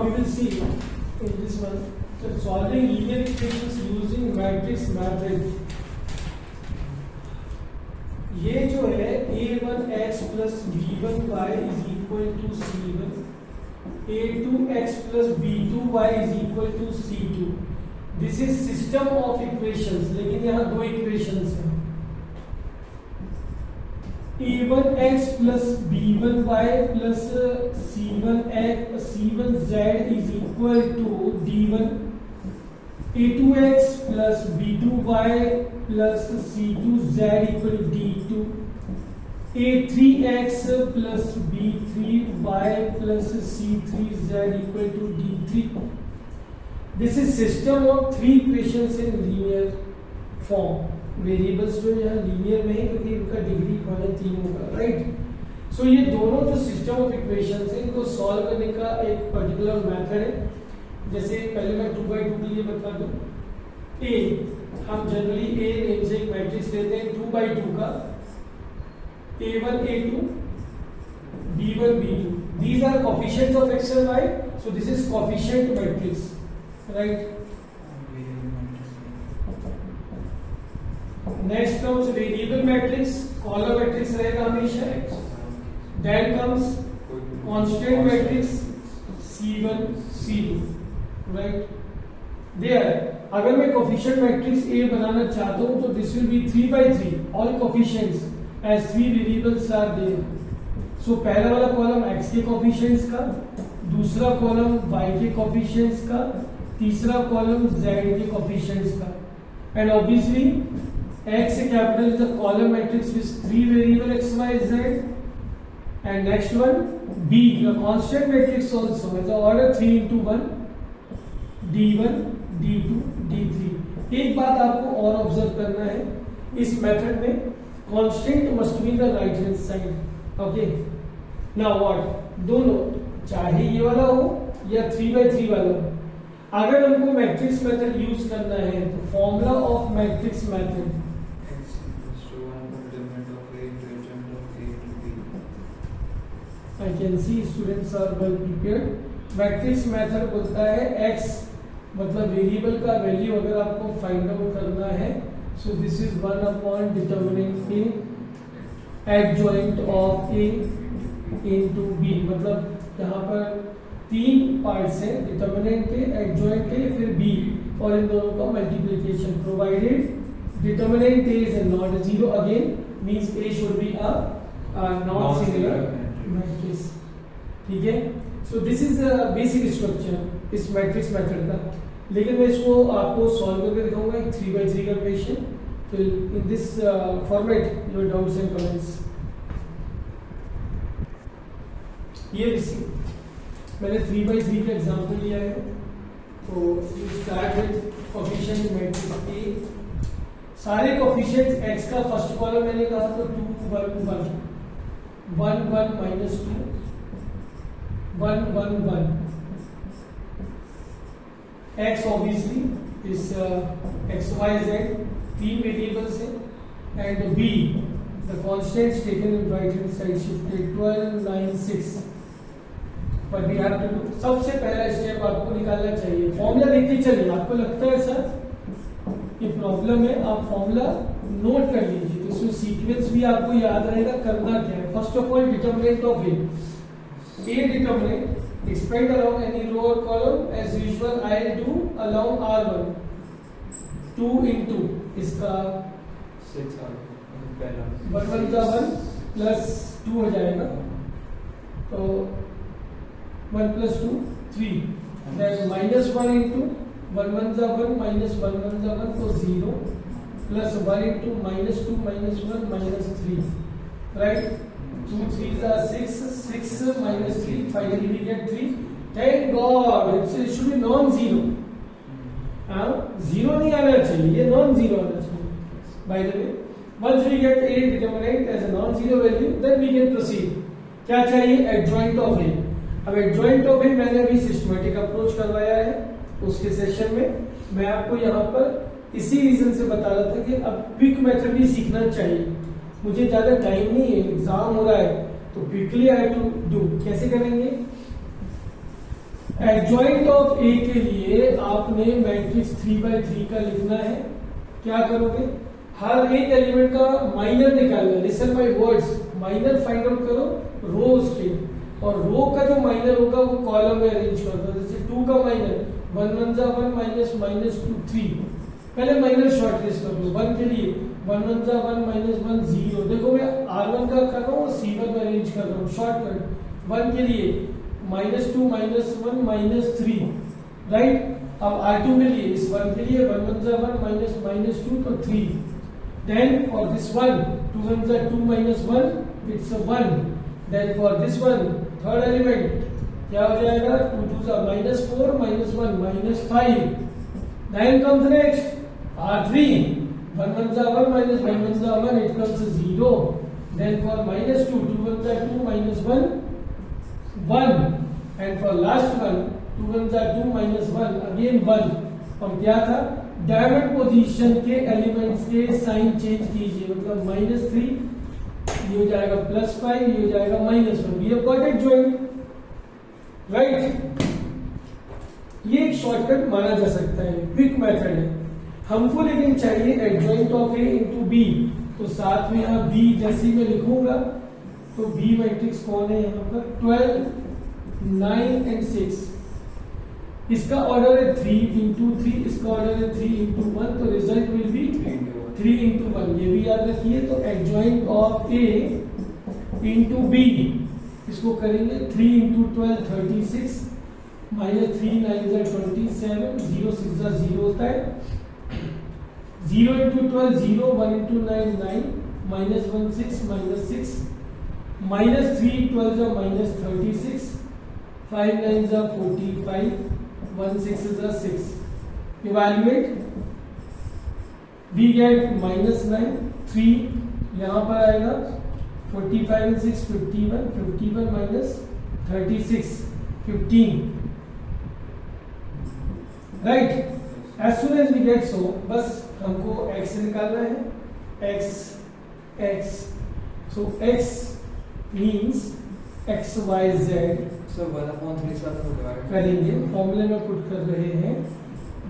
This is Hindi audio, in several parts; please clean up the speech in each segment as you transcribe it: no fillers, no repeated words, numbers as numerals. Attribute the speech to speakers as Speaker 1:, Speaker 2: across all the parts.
Speaker 1: we will see in this one that solving linear equations using matrix method. ये जो है a1x plus b1y is equal to c1, a2x plus b2y is equal to c2. This is system of equations, लेकिन यहाँ दो इक्वेशंस हैं। a1x plus b1y plus c1z is equal to d1, a2x plus b2y plus c2z equal to d2, a3x plus b3y plus c3z equal to d3. This is system of three equations in linear form. Variables जो यहाँ लीनियर में है क्योंकि इनका डिग्री माने 3 होगा, राइट। सो ये दोनों जो सिस्टम ऑफ इक्वेशंस है इनको सॉल्व करने का एक पर्टिकुलर मेथड है। जैसे पहले मैं 2x2 के लिए बता दूं। ए हम जनरली ए नेम से एक मैट्रिक्स लेते हैं 2x2 का, a1 a2 b1 b2, these are coefficients of x and y, so this is coefficient matrix, right? Next comes variable matrix, column matrix रहेगा हमेशा। Then comes constant matrix C1 C2, right? There अगर मैं coefficient matrix A बनाना चाहता हूँ तो this will be 3x3, all coefficients as 3 variables are there. So पहला वाला कॉलम x के coefficients का, दूसरा कॉलम y के coefficients का, तीसरा कॉलम z के coefficients का, and obviously X capital is a column matrix with 3 variable x, y, z, and next one B, the constant matrix also has the order 3 into 1, D1, D2, D3. एक बात आपको और ऑब्जर्व करना है इस मेथड में, constant must be the right hand side, okay? Now what? दोनों चाहे ये वाला हो या 3x3 वाला हो, अगर उनको मैट्रिक्स मेथड यूज करना है तो formula of matrix method I can see students are well prepared. Matrix method बोलता है x मतलब वेरिएबल का वैल्यू अगर आपको फाइंड आउट करना है, so this is 1 upon determinant a adjoint of a into b। मतलब यहाँ पर 3 पार्ट्स हैं, डिटर्मिनेंट a, एडजॉइंट a, फिर b, और इन दोनों का multiplication. Provided determinant a is not 0 again means a should be a non singular matrix, ठीक है। So this is basic structure इस मैट्रिक्स मेथड का, लेकिन मैं इसको आपको सॉल्व करके दिखाऊंगा एक 3x3 का क्वेश्चन। तो in this format your doubts and comments. ये मैंने 3x3 का एग्जांपल लिया है। तो start with coefficient matrix A, सारे कोएफिशिएंट्स x का फर्स्ट कॉलम मैंने कहा तो 2 1 1 1 1 minus 2 1 1 1, x obviously is x y z, 3 variables है, and b the constants taken in right hand side shifted 12 9 6, but we have to do सबसे पहला स्टेप आपको निकालना चाहिए। फॉर्मूला देखते चलिए, आपको लगता है सर ये प्रॉब्लम है, आप फॉर्मूला नोट कर लीजिए तो इसमें सीक्वेंस भी आपको याद रहेगा करना क्या है। First of all determinant of A determinant expand around any row और column as usual I do along r1 2 into इसका
Speaker 2: 6 पहला
Speaker 1: 1 1 का 1 प्लस 2 हो जाएगा, तो 1 plus 2 3, then minus 1 into 1 1 का 1 minus 1 1 का 1 तो 0 plus 1 into minus 2 minus 1 minus 3, right? 2 3s are 6 6 minus 3, finally we get 3. Thank God, it should be non-zero. Zero नहीं आना चाहिए, ये non-zero आना चाहिए. By the way, once we get a determinant as a non-zero value, then we can proceed. क्या चाहिए? Adjoint of a. अब adjoint of a मैंने अभी सिस्टमेटिक अप्रोच करवाया है उसके सेशन में। मैं आपको यहाँ पर इसी रीजन से बता रहा था कि अब क्विक मेथड भी सीखना चाहिए। मुझे ज्यादा टाइम नहीं है, एग्जाम हो रहा है, तो क्विकली आई टू डू। कैसे करेंगे? एडजॉइंट ऑफ ए के लिए आपने मैट्रिक्स 3x3 का लिखना है। क्या करोगे, हर एक एलिमेंट का माइनर निकालना, listen by words, minor find out करो रोज के, और रो का जो माइनर होगा वो कॉलम में अरेंज कर दो। जैसे 2 का माइनर 1 1 जा 1 माइनस माइनस 2 3, पहले माइनर शॉर्ट लिस्ट कर लो। 1 के लिए 1 1 जा 1 माइनस 1 0। देखो मैं R1 का कर रहा हूँ, C1 में अरेंज कर रहा हूँ शॉर्टकट। 1 के लिए -2 -1 -3, राइट। अब R2 के लिए, इस 1 के लिए 1 1 जा 1 माइनस माइनस 2 तो 3। देन फॉर दिस वन 2 1 जा 2 minus 1 it's 1। Then for this one third element क्या हो जाएगा, 2 2 जा -4 -1 -5। Then comes next R3, 1 1 जा 1 minus 1 1 जा 1, it comes 0. Then for -2 2 1 जा 2 -1 1, and for last one 2 1 जा 2 -1 again 1। और क्या था, डायमंड पोजीशन के एलिमेंट्स के साइन चेंज कीजिए, मतलब -3 ये हो जाएगा +5, ये हो जाएगा -1। We have got it joint, right. ये एक शॉर्टकट माना जा सकता है, क्विक मेथड है। हमको लेकिन चाहिए adjoint of A into B, तो साथ में यहाँ बी जैसी मैं लिखूंगा तो बी मैट्रिक्स कौन है यहाँ पर, 12 9 and 6। इसका ऑर्डर है 3 into 3, इसका ऑर्डर है 3 into 1, तो रिजल्ट विल बी 3 into 1। ये भी याद रखिए। तो adjoint of A into B, इसको करेंगे 3 into 12 36 -3 9 27, 0 6 0 होता है। 0 into 12 0, 1 into 9 9, -1 6 -6, -3 12 जा -36, 5 9 जा 45, 1 6 जा 6। इवैल्यूएट, वी गेट -9 3 यहाँ पर आएगा, 45 and 6 51, 51 minus 36 15, राइट। As soon as we get so, बस हमको x निकालना है, x, so x means x y z।
Speaker 2: So 1/3 साथ में डिवाइड
Speaker 1: करेंगे, फॉर्मूले में पुट कर रहे हैं।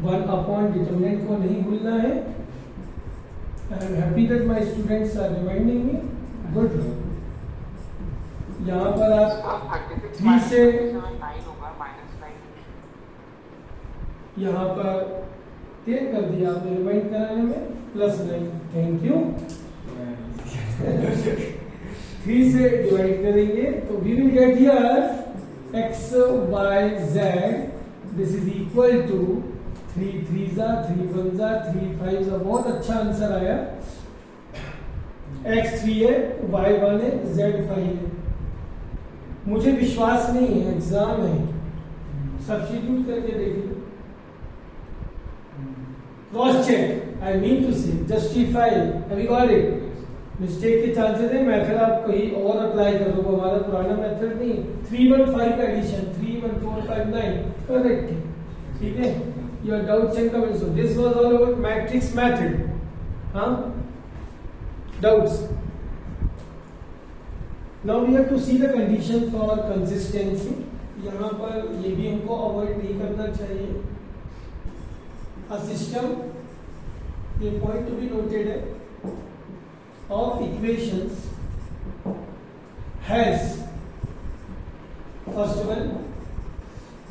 Speaker 1: 1 डिटरमिनेंट को नहीं भूलना है। I am happy that my students are reminding me, good. यहाँ पर आप 3 से यहाँ पर 10 कर दिया आपने रिमाइंड कराने में, +9, थैंक यू। 3 से डिवाइड करेंगे तो we will get here x y z, this is equal to 3 3 जा 3 1 जा 3 5 जा। बहुत अच्छा आंसर आया। x 3 है, y 1 है, z 5 है। मुझे विश्वास नहीं है, एग्जाम है, सब्स्टिट्यूट करके देखिए, cross check, I mean to say justify. Have you got it? Mistake के चांसेस है, मेथड आप कहीं और अप्लाई कर दो, हमारा पुराना मेथड नहीं। 3 1 5 का एडिशन, 3 1 4 5 9 करेक्ट है, ठीक है। Your doubts and comments, so this was all about matrix method. हाँ, doubts? Now we have to see the condition for consistency. यहाँ पर ये भी हमको अवॉइड नहीं करना चाहिए। A system, ये point to be noted है, of equations has first one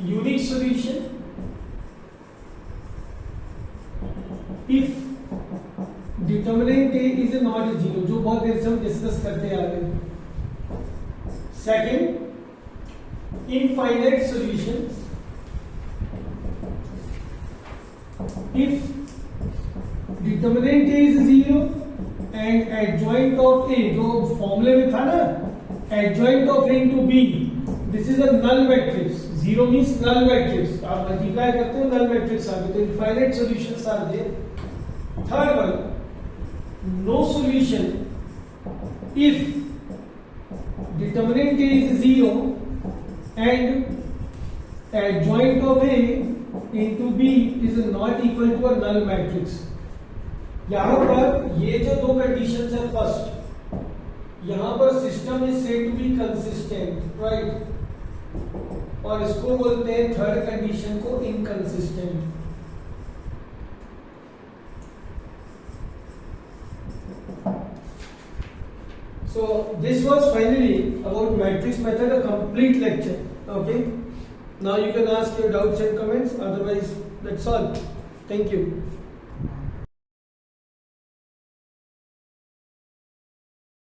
Speaker 1: unique solution if determinant A is not 0, जो बहुत देर से हम डिस्कस करते आ रहे हैं। Second, infinite solutions if determinant A is 0 and adjoint of A, जो फॉर्मूले में था ना, adjoint of A into B, this is a null matrix. 0 means null matrix. आप मल्टीप्लाई करते हो, null matrix आ गए, तो infinite solutions are there. Third one, no solution if determinant A is 0 and adjoint of A into B is not equal to a null matrix. यहाँ पर ये जो दो कंडीशंस है, फर्स्ट यहाँ पर system is said to be consistent, right. और इसको बोलते हैं थर्ड कंडीशन को inconsistent. So this was finally about matrix method, a complete lecture. Okay, now you can ask your doubts and comments, otherwise that's all. Thank you.